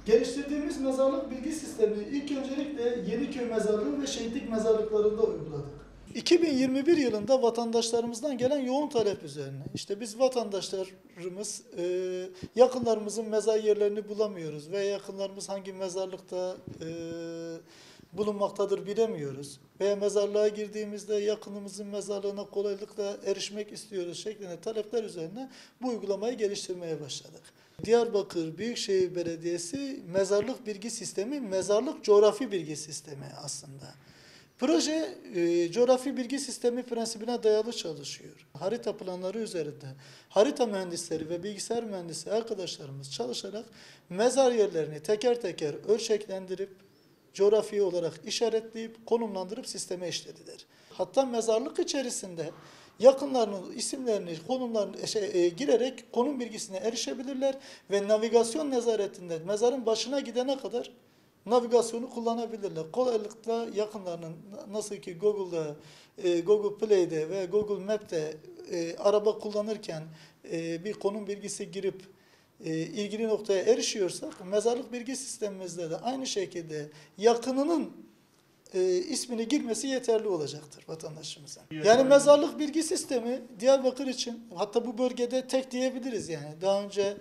Geliştirdiğimiz mezarlık bilgi sistemi ilk öncelikle Yeniköy Mezarlığı ve Şehitlik Mezarlıklarında uyguladık. 2021 yılında vatandaşlarımızdan gelen yoğun talep üzerine, işte biz vatandaşlarımız yakınlarımızın mezar yerlerini bulamıyoruz veya yakınlarımız hangi mezarlıkta bulunmaktadır bilemiyoruz veya mezarlığa girdiğimizde yakınımızın mezarlığına kolaylıkla erişmek istiyoruz şeklinde talepler üzerine bu uygulamayı geliştirmeye başladık. Diyarbakır Büyükşehir Belediyesi mezarlık bilgi sistemi, mezarlık coğrafi bilgi sistemi aslında. Proje coğrafi bilgi sistemi prensibine dayalı çalışıyor. Harita planları üzerinde harita mühendisleri ve bilgisayar mühendisi arkadaşlarımız çalışarak mezar yerlerini teker teker ölçeklendirip coğrafi olarak işaretleyip konumlandırıp sisteme işlediler. Hatta mezarlık içerisinde yakınlarının isimlerini, konumlarını girerek konum bilgisine erişebilirler ve navigasyon nezaretinde mezarın başına gidene kadar navigasyonu kullanabilirler. Kolaylıkla yakınlarının nasıl ki Google'da, Google Play'de ve Google Map'te araba kullanırken bir konum bilgisi girip ilgili noktaya erişiyorsak, mezarlık bilgi sistemimizde de aynı şekilde yakınının ismini girmesi yeterli olacaktır vatandaşımıza. Yani mezarlık bilgi sistemi Diyarbakır için, hatta bu bölgede tek diyebiliriz yani. Daha önce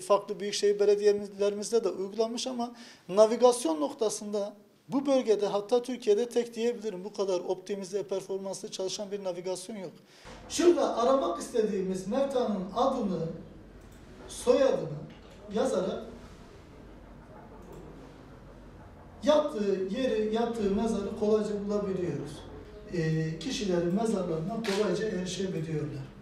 farklı büyükşehir belediyelerimizde de uygulanmış ama navigasyon noktasında bu bölgede, hatta Türkiye'de tek diyebilirim. Bu kadar optimize, performanslı çalışan bir navigasyon yok. Şurada aramak istediğimiz mevtanın adını, soyadını yazarak yattığı yeri, yattığı mezarı kolayca bulabiliyoruz. Kişilerin mezarlarına kolayca erişebiliyorlar.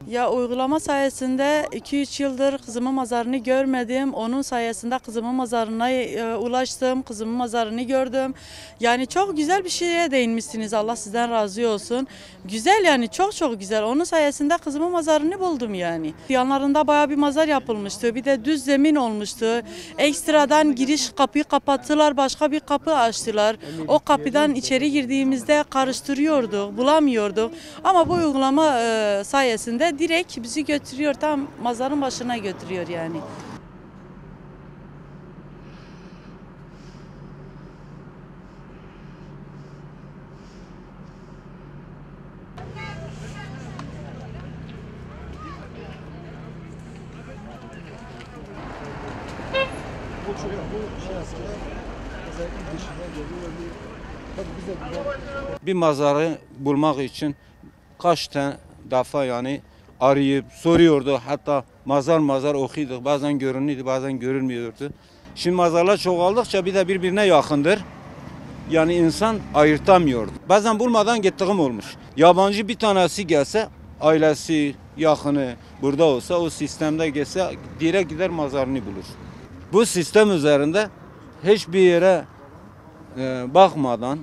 Ya uygulama sayesinde 2-3 yıldır kızımın mezarını görmedim. Onun sayesinde kızımın mezarına ulaştım. Kızımın mezarını gördüm. Yani çok güzel bir şeye değinmişsiniz. Allah sizden razı olsun. Güzel yani çok güzel. Onun sayesinde kızımın mezarını buldum yani. Yanlarında bayağı bir mezar yapılmıştı. Bir de düz zemin olmuştu. Ekstradan giriş kapıyı kapattılar. Başka bir kapı açtılar. O kapıdan içeri girdiğimizde karıştırıyorduk. Bulamıyorduk. Ama bu uygulama sayesinde direkt bizi götürüyor, tam mezarın başına götürüyor yani. Bir mezarı bulmak için kaç tane defa yani arayıp soruyordu. Hatta mazar okuyorduk. Bazen görünüyordu, bazen görünmüyordu. Şimdi mazarlar çoğaldıkça bir de birbirine yakındır. Yani insan ayırtamıyordu. Bazen bulmadan gittiğim olmuş. Yabancı bir tanesi gelse, ailesi, yakını burada olsa, o sistemde gelse direkt gider mazarını bulur. Bu sistem üzerinde hiçbir yere bakmadan,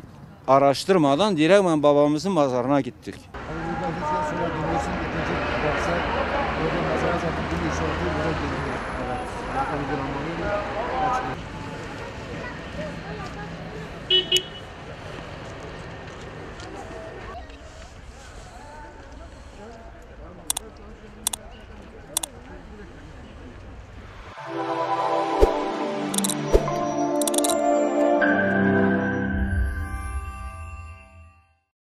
araştırmadan direkt babamızın mezarına gittik.